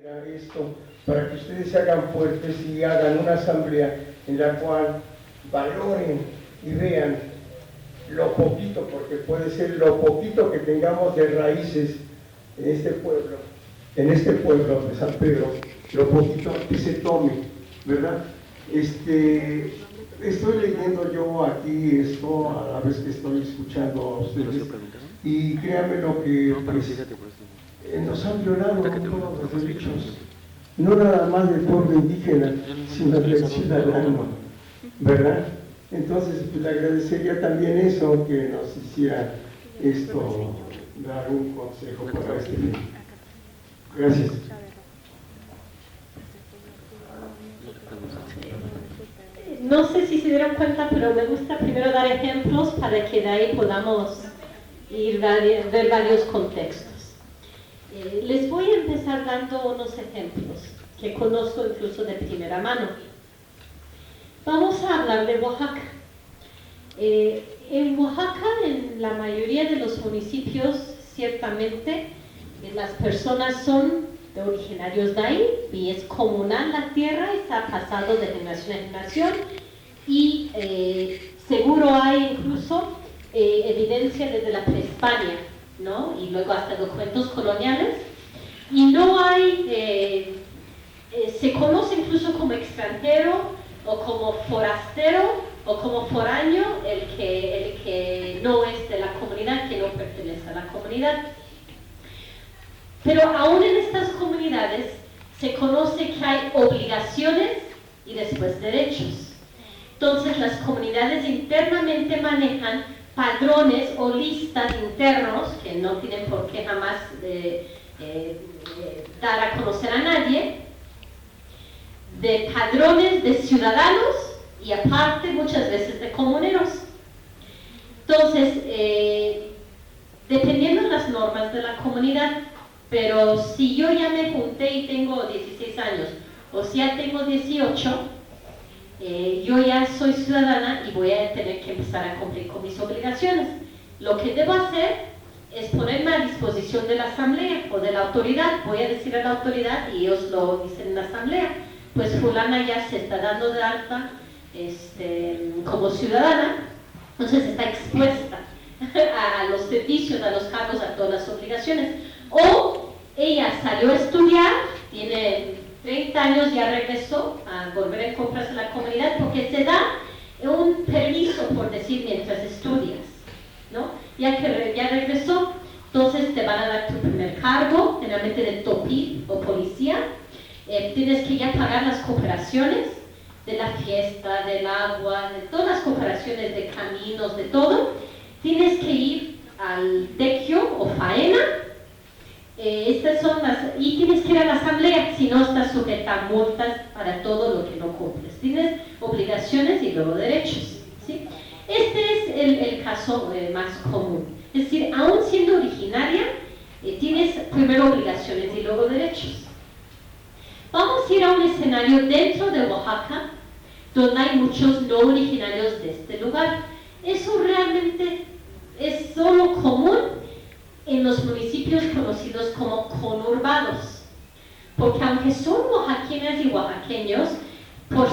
Esto para que ustedes se hagan fuertes y hagan una asamblea en la cual valoren y vean lo poquito, porque puede ser lo poquito que tengamos de raíces en este pueblo de San Pedro, lo poquito que se tome, ¿verdad? Estoy leyendo yo aquí esto a la vez que estoy escuchando a ustedes y créanme lo que pues, nos han violado todos los derechos, no nada más del pueblo indígena, sino del ciudadano, ¿verdad? Entonces, pues, le agradecería también eso, que nos hiciera esto, dar un consejo para este fin. Gracias. No sé si se dieron cuenta, pero me gusta primero dar ejemplos para que de ahí podamos ver varios contextos. Les voy a empezar dando unos ejemplos que conozco incluso de primera mano. Vamos a hablar de Oaxaca. En Oaxaca, en la mayoría de los municipios, ciertamente, las personas son originarios de ahí y es comunal la tierra, está pasado de generación en generación y seguro hay incluso evidencia desde la pre-España, ¿no? Y luego hasta documentos coloniales, y no hay, se conoce incluso como extranjero o como forastero o como foráneo el que no es de la comunidad, que no pertenece a la comunidad. Pero aún en estas comunidades se conoce que hay obligaciones y después derechos. Entonces las comunidades internamente manejan padrones o listas internos que no tienen por qué jamás dar a conocer a nadie, de padrones de ciudadanos y aparte muchas veces de comuneros. Entonces, dependiendo de las normas de la comunidad, pero si yo ya me junté y tengo 16 años, o si ya tengo 18, yo ya soy ciudadana y voy a tener que empezar a cumplir con mis obligaciones. Lo que debo hacer es ponerme a disposición de la asamblea o de la autoridad. Voy a decir a la autoridad y ellos lo dicen en la asamblea. Pues fulana ya se está dando de alta como ciudadana, entonces está expuesta a los servicios, a los cargos, a todas las obligaciones. O ella salió a estudiar, tiene 30 años, ya regresó a volver a comprarse a la comunidad, porque se da un permiso, por decir, mientras estudias, ¿no? Ya que ya regresó, entonces te van a dar tu primer cargo, generalmente de topí o policía. Tienes que ya pagar las cooperaciones de la fiesta, del agua, de todas las cooperaciones de caminos, de todo. Tienes que ir al tequio o faena. Estas son y tienes que ir a la asamblea, si no estás sujeta a multas para todo lo que no cumples. Tienes obligaciones y luego derechos, ¿sí? Este es el caso más común. Es decir, aún siendo originaria, tienes primero obligaciones y luego derechos. Vamos a ir a un escenario dentro de Oaxaca, donde hay muchos no originarios de este lugar. Eso realmente es solo común en los municipios conocidos como conurbados, porque aunque son oaxaqueñas y oaxaqueños, por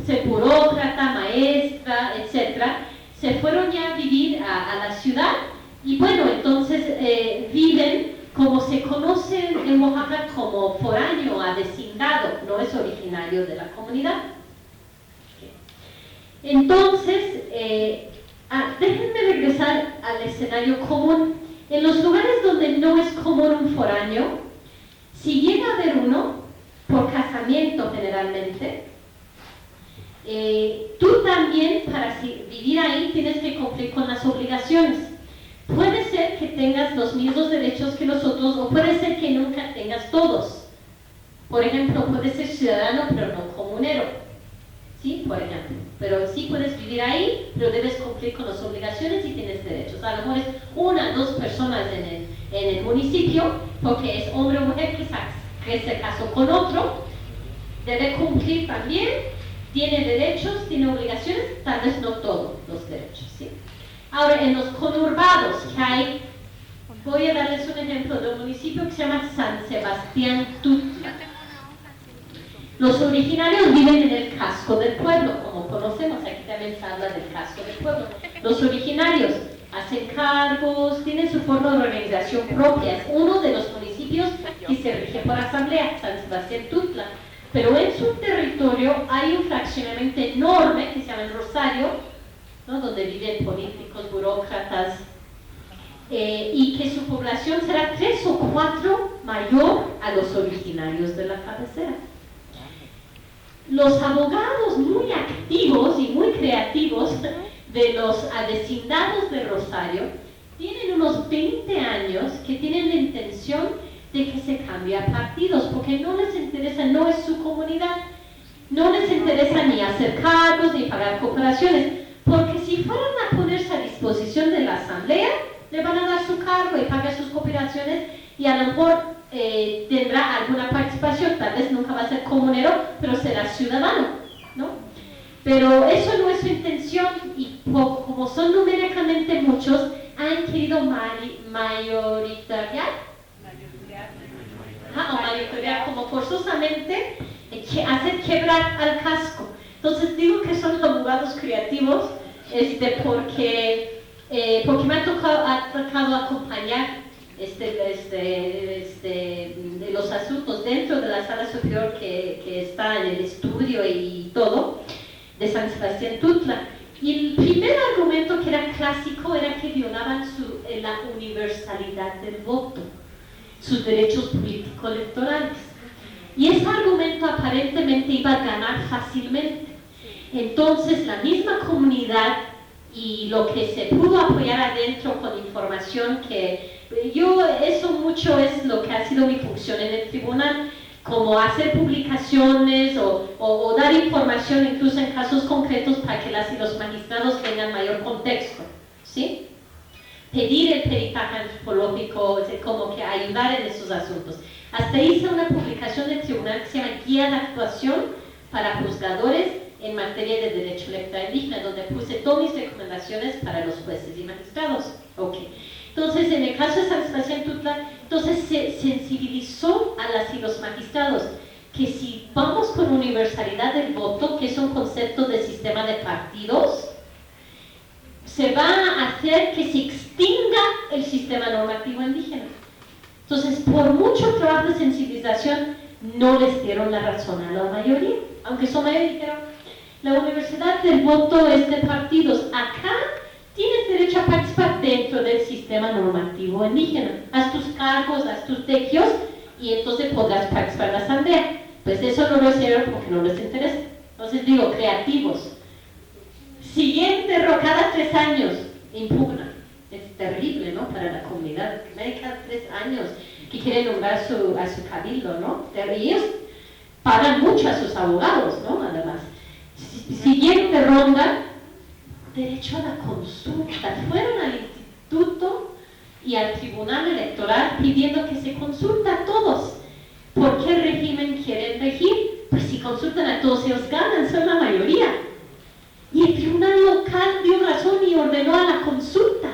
ser burócrata, maestra, etc., se fueron ya a vivir a la ciudad y bueno, entonces viven como se conoce en Oaxaca como foráneo, avecindado, no es originario de la comunidad. Entonces, déjenme regresar al escenario común. En los lugares donde no es común un foráneo, si llega a haber uno, por casamiento generalmente, tú también para vivir ahí tienes que cumplir con las obligaciones. Puede ser que tengas los mismos derechos que los otros o puede ser que nunca tengas todos. Por ejemplo, puedes ser ciudadano pero no comunero, ¿sí? Por ejemplo. Pero sí puedes vivir ahí, pero debes cumplir con las obligaciones y tienes derechos. A lo mejor es una o dos personas en el municipio, porque es hombre o mujer que se casó con otro, debe cumplir también, tiene derechos, tiene obligaciones, tal vez no todos los derechos, ¿sí? Ahora, en los conurbados que hay, voy a darles un ejemplo de un municipio que se llama San Sebastián Tutla. Los originarios viven en el casco del pueblo, como conocemos, aquí también se habla del casco del pueblo. Los originarios hacen cargos, tienen su forma de organización propia. Es uno de los municipios que se rige por asamblea, San Sebastián Tutla. Pero en su territorio hay un fraccionamiento enorme que se llama el Rosario, ¿no? Donde viven políticos, burócratas, y que su población será 3 o 4 mayor a los originarios de la cabecera. Los abogados muy activos y muy creativos de los avecindados de Rosario tienen unos 20 años que tienen la intención de que se cambie a partidos, porque no les interesa, no es su comunidad, no les interesa ni hacer cargos ni pagar cooperaciones, porque si fueran a ponerse a disposición de la asamblea, le van a dar su cargo y pagar sus cooperaciones y a lo mejor tendrá alguna participación, tal vez nunca va a ser comunero, pero será ciudadano, ¿no? Pero eso no es su intención y como son numéricamente muchos, han querido mayoritariar como forzosamente hacer quebrar al casco. Entonces digo que son abogados creativos porque me ha tocado acompañar de los asuntos dentro de la sala superior que está en el estudio y todo, de San Sebastián Tutla. Y el primer argumento que era clásico era que violaban la universalidad del voto, sus derechos político-electorales. Y ese argumento aparentemente iba a ganar fácilmente. Entonces la misma comunidad y lo que se pudo apoyar adentro con información que eso mucho es lo que ha sido mi función en el tribunal, como hacer publicaciones o dar información incluso en casos concretos para que las y los magistrados tengan mayor contexto, ¿sí? Pedir el peritaje antropológico, como que ayudar en esos asuntos. Hasta hice una publicación del tribunal que se llama Guía de Actuación para Juzgadores en materia de derecho electoral indígena, donde puse todas mis recomendaciones para los jueces y magistrados. Okay. Entonces, en el caso de San Sebastián Tutla, entonces se sensibilizó a las y los magistrados que si vamos con universalidad del voto, que es un concepto de sistema de partidos, se va a hacer que se extinga el sistema normativo indígena. Entonces, por mucho trabajo de sensibilización, no les dieron la razón a la mayoría, aunque son mayoría dijeron, la universidad del voto es de partidos. Acá tienes derecho a participar dentro del sistema normativo indígena. Haz tus cargos, haz tus tequios y entonces podrás participar en la asamblea. Pues eso no lo hicieron porque no les interesa. Entonces digo, creativos. Siguiente, cada 3 años impugna. Es terrible, ¿no? Para la comunidad. Cada 3 años que quieren nombrar a su cabildo, ¿no? Y ellos pagan mucho a sus abogados, ¿no? Además. Siguiente ronda, derecho a la consulta. Fueron al instituto y al tribunal electoral pidiendo que se consulta a todos. ¿Por qué régimen quieren regir? Pues si consultan a todos ellos ganan, son la mayoría. Y el tribunal local dio razón y ordenó a la consulta.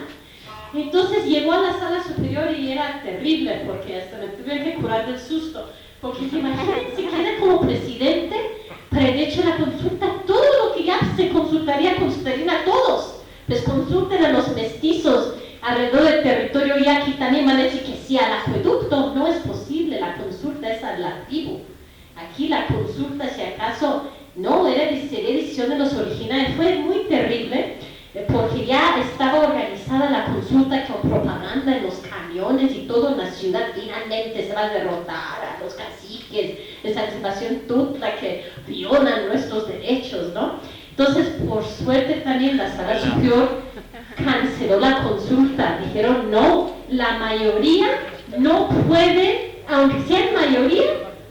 Entonces llegó a la sala superior y era terrible porque hasta me tuvieron que curar del susto. Porque imagínense que era como presidente para el hecho de la consulta, todo lo que ya se consultarían a todos. Les consulten a los mestizos alrededor del territorio yaqui, también van a decir que sí al acueducto. No es posible, la consulta es a la tribu. Aquí la consulta, si acaso, no, sería decisión de los originales. Fue muy terrible porque ya estaba organizada la consulta con propaganda en los camiones y todo en la ciudad. Finalmente se va a derrotar a los caciques de San Sebastián Tutla que violan nuestros derechos, ¿no? Entonces, por suerte también la sala superior canceló la consulta. Dijeron, no, la mayoría no puede, aunque sean mayoría,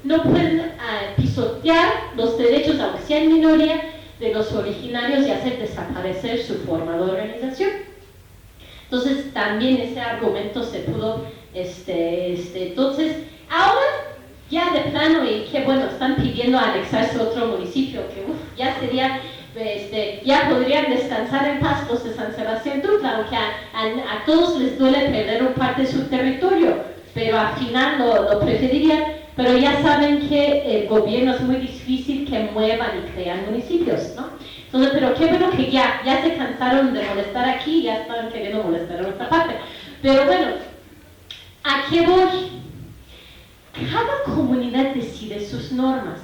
no pueden pisotear los derechos, aunque sean minoría, de los originarios y hacer desaparecer su forma de organización. Entonces también ese argumento se pudo, entonces ahora ya de plano y que bueno, están pidiendo anexarse a otro municipio que ya sería, ya podrían descansar en paz los de San Sebastián Tutla, aunque a todos les duele perder un parte de su territorio, pero al final lo preferirían. pero ya saben que el gobierno es muy difícil que muevan y crean municipios, ¿no? Entonces, pero qué bueno que ya se cansaron de molestar aquí, ya están queriendo molestar en otra parte. Pero bueno, ¿a qué voy? Cada comunidad decide sus normas.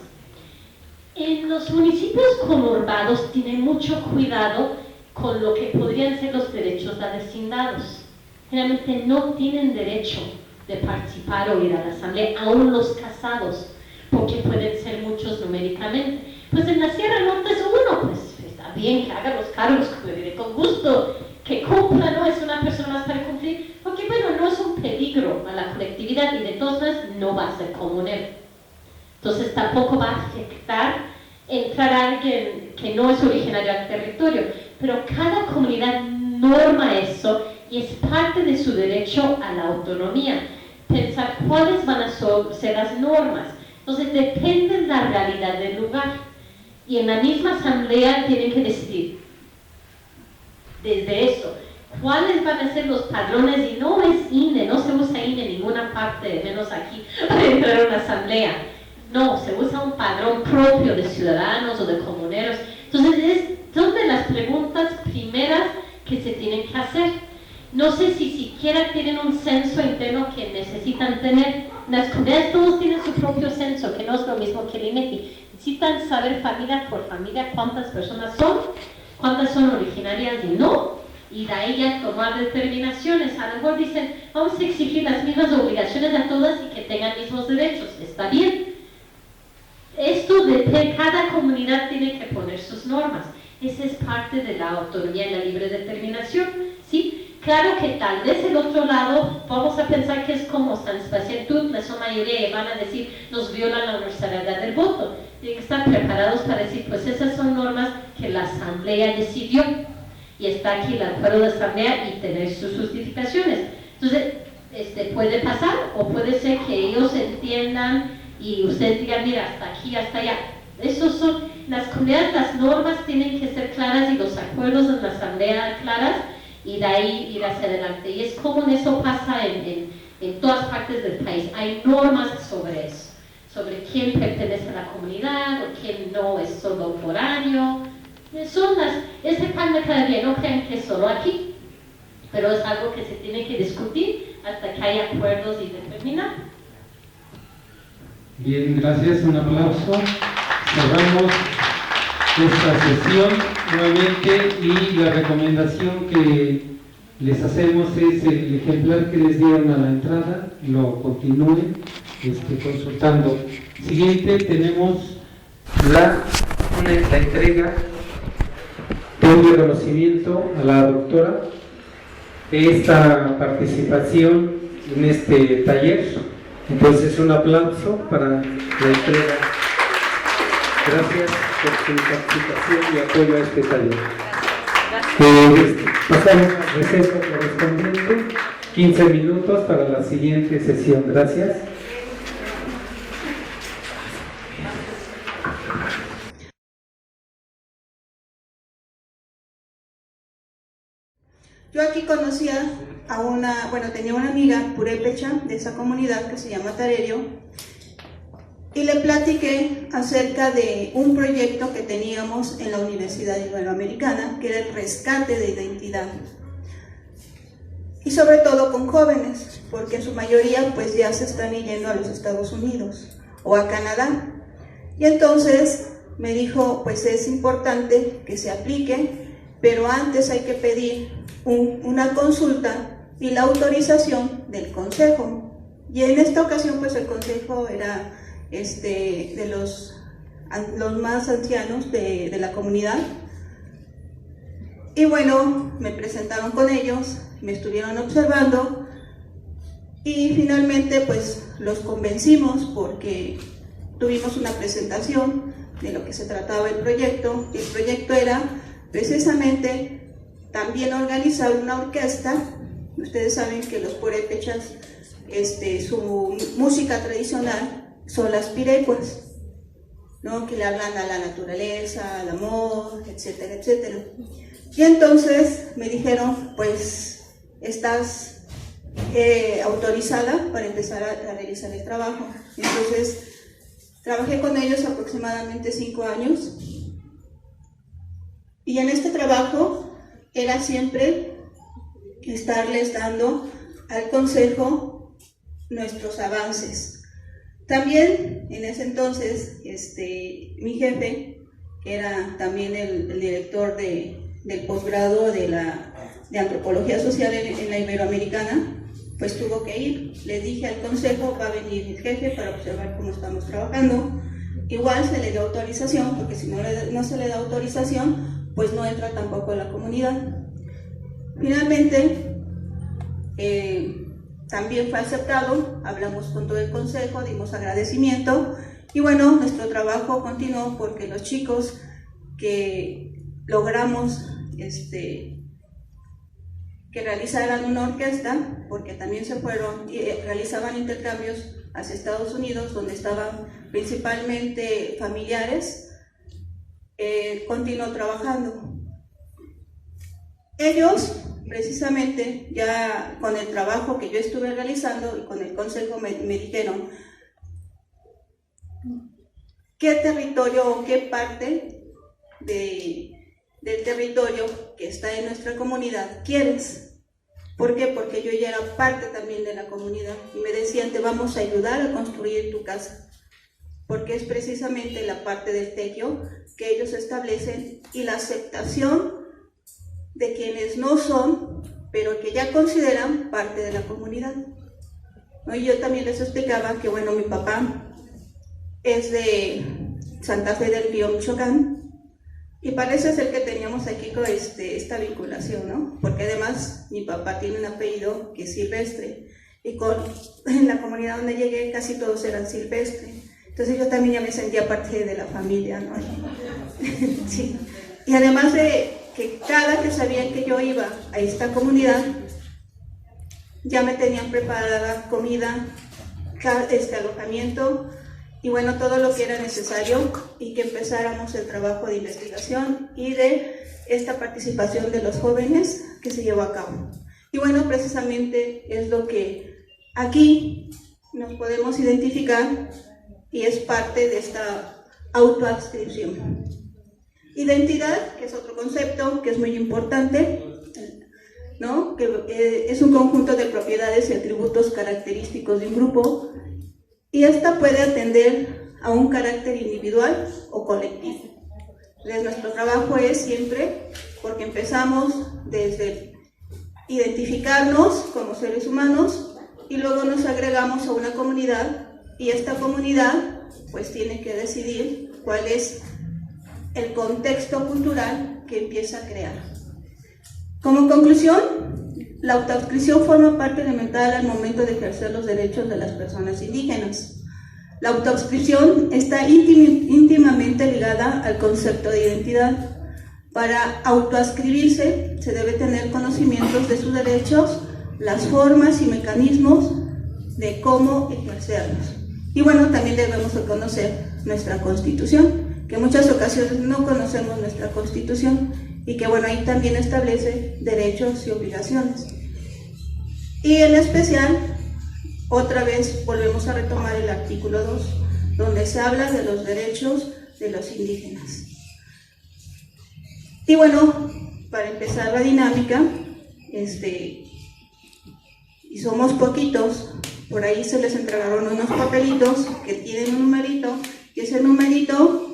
En los municipios conurbados tienen mucho cuidado con lo que podrían ser los derechos de vecindados. Generalmente no tienen derecho de participar o ir a la asamblea, aún los casados, porque pueden ser muchos numéricamente. Pues en la Sierra Norte es uno, pues está bien que haga los cargos, con gusto, que cumpla, no es una persona más para cumplir, porque bueno, no es un peligro a la colectividad y de todas maneras no va a ser comunero. Entonces tampoco va a afectar entrar a alguien que no es originario del territorio, pero cada comunidad norma eso y es parte de su derecho a la autonomía. Pensar cuáles van a ser las normas. Entonces depende de la realidad del lugar. Y en la misma asamblea tienen que decidir desde eso cuáles van a ser los padrones, y no es INE, no se usa INE en ninguna parte, menos aquí, para entrar a una asamblea. No, se usa un padrón propio de ciudadanos o de comuneros. Entonces, son de las preguntas primeras que se tienen que hacer. No sé si siquiera tienen un censo interno que necesitan tener. Las comunidades todos tienen su propio censo, que no es lo mismo que el INEGI. Necesitan saber familia por familia cuántas personas son, cuántas son originarias y no, y de ahí ya tomar determinaciones. A lo mejor dicen, vamos a exigir las mismas obligaciones a todas y que tengan mismos derechos. Está bien. Esto de cada comunidad tiene que poner sus normas. Esa es parte de la autonomía y la libre determinación, ¿sí? Claro que tal vez el otro lado, vamos a pensar que es como San Sebastián Tutla, su mayoría van a decir, nos violan la universalidad del voto. Tienen que estar preparados para decir, pues esas son normas que la asamblea decidió. Y está aquí el acuerdo de asamblea y tener sus justificaciones. Entonces, puede pasar o puede ser que ellos entiendan y ustedes digan, mira, hasta aquí, hasta allá. Esos son, las comunidades, las normas tienen que ser claras y los acuerdos en la asamblea claras y de ahí ir hacia adelante. Y es como eso pasa en todas partes del país. Hay normas sobre eso, sobre quién pertenece a la comunidad o quién no es solo foráneo. Son ese pan de cada día, no crean que es solo aquí, pero es algo que se tiene que discutir hasta que haya acuerdos y determinar. Bien, gracias, un aplauso. Cerramos esta sesión nuevamente y la recomendación que les hacemos es el ejemplar que les dieron a la entrada, lo continúen consultando. Siguiente tenemos la entrega de un reconocimiento a la doctora de esta participación en este taller. Entonces, un aplauso para la entrega. Gracias por su participación y apoyo a este taller. Pasamos al receso correspondiente, 15 minutos para la siguiente sesión. Gracias. Yo aquí conocía tenía una amiga purépecha de esa comunidad que se llama Tarerio y le platiqué acerca de un proyecto que teníamos en la Universidad Iberoamericana, que era el rescate de identidad. Y sobre todo con jóvenes, porque en su mayoría pues ya se están yendo a los Estados Unidos o a Canadá. Y entonces me dijo, pues es importante que se aplique, pero antes hay que pedir una consulta y la autorización del consejo. Y en esta ocasión pues el consejo era de los más ancianos de la comunidad. Y bueno, me presentaron con ellos, me estuvieron observando y finalmente pues los convencimos porque tuvimos una presentación de lo que se trataba el proyecto. Y el proyecto era precisamente también organizar una orquesta. Ustedes saben que los purépechas, su música tradicional son las pirecuas, ¿no? Que le hablan a la naturaleza, al amor, etcétera, etcétera. Y entonces me dijeron, pues estás autorizada para empezar a realizar el trabajo. Entonces, trabajé con ellos aproximadamente 5 años y en este trabajo era siempre estarles dando al consejo nuestros avances. También en ese entonces mi jefe, que era también el director del posgrado de Antropología Social en la Iberoamericana, pues tuvo que ir. Le dije al consejo, va a venir el jefe para observar cómo estamos trabajando. Igual se le dio autorización, porque si no se le da autorización, pues no entra tampoco a la comunidad. Finalmente, también fue aceptado, hablamos con todo el consejo, dimos agradecimiento y bueno, nuestro trabajo continuó porque los chicos que logramos que realizaran una orquesta, porque también se fueron y realizaban intercambios hacia Estados Unidos, donde estaban principalmente familiares, continuó trabajando. Ellos, precisamente, ya con el trabajo que yo estuve realizando y con el consejo me dijeron qué territorio o qué parte del territorio que está en nuestra comunidad quieres. ¿Por qué? Porque yo ya era parte también de la comunidad y me decían, te vamos a ayudar a construir tu casa, porque es precisamente la parte del tequio que ellos establecen y la aceptación de quienes no son, pero que ya consideran parte de la comunidad. ¿No? Y yo también les explicaba que, bueno, mi papá es de Santa Fe del Río, Michoacán, y parece ser que teníamos aquí esta vinculación, ¿no? Porque además mi papá tiene un apellido que es Silvestre, y en la comunidad donde llegué casi todos eran Silvestre. Entonces yo también ya me sentía parte de la familia, ¿no? Sí. Y además de que cada que sabían que yo iba a esta comunidad, ya me tenían preparada comida, alojamiento, y bueno, todo lo que era necesario y que empezáramos el trabajo de investigación y de esta participación de los jóvenes que se llevó a cabo. Y bueno, precisamente es lo que aquí nos podemos identificar y es parte de esta autoadscripción. Identidad, que es otro concepto que es muy importante, ¿no? Que es un conjunto de propiedades y atributos característicos de un grupo, y esta puede atender a un carácter individual o colectivo. Entonces, nuestro trabajo es siempre, porque empezamos desde identificarnos como seres humanos y luego nos agregamos a una comunidad, y esta comunidad pues tiene que decidir cuál es el contexto cultural que empieza a crear. Como conclusión, la autoadscripción forma parte elemental al momento de ejercer los derechos de las personas indígenas. La autoadscripción está íntimamente ligada al concepto de identidad. Para autoadscribirse se debe tener conocimientos de sus derechos, las formas y mecanismos de cómo ejercerlos. Y bueno, también debemos de conocer nuestra Constitución, que en muchas ocasiones no conocemos nuestra Constitución, y que bueno, ahí también establece derechos y obligaciones. Y en especial, otra vez volvemos a retomar el artículo 2, donde se habla de los derechos de los indígenas. Y bueno, para empezar la dinámica, y somos poquitos, por ahí se les entregaron unos papelitos que tienen un numerito, y ese numerito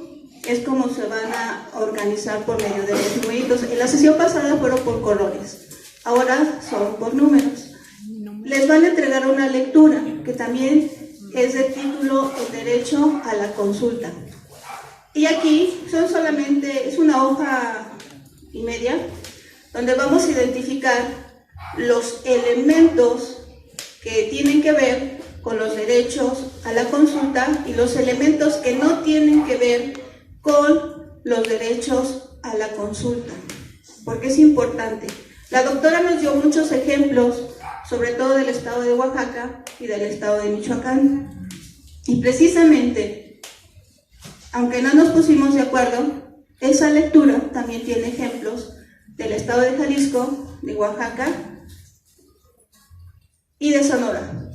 es como se van a organizar por medio de los numeritos. En la sesión pasada fueron por colores, ahora son por números. Les van a entregar una lectura que también es de título El derecho a la consulta. Y aquí es una hoja y media donde vamos a identificar los elementos que tienen que ver con los derechos a la consulta y los elementos que no tienen que ver con los derechos a la consulta, porque es importante. La doctora nos dio muchos ejemplos, sobre todo del estado de Oaxaca y del estado de Michoacán, y precisamente, aunque no nos pusimos de acuerdo, esa lectura también tiene ejemplos del estado de Jalisco, de Oaxaca y de Sonora.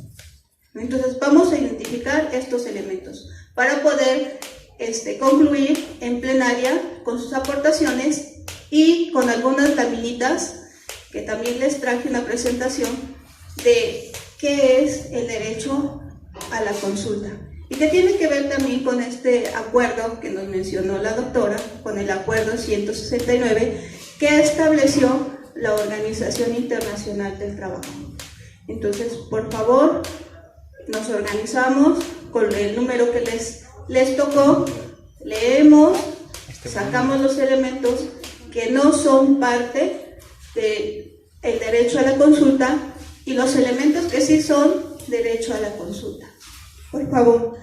Entonces vamos a identificar estos elementos para poder concluir en plenaria con sus aportaciones y con algunas laminitas que también les traje una presentación de qué es el derecho a la consulta y que tiene que ver también con este acuerdo que nos mencionó la doctora, con el acuerdo 169 que estableció la Organización Internacional del Trabajo. Entonces, por favor, nos organizamos con el número que les tocó, leemos, sacamos los elementos que no son parte del derecho a la consulta y los elementos que sí son derecho a la consulta. Por favor,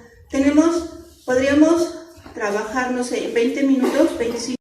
podríamos trabajar, no sé, en 20 minutos, 25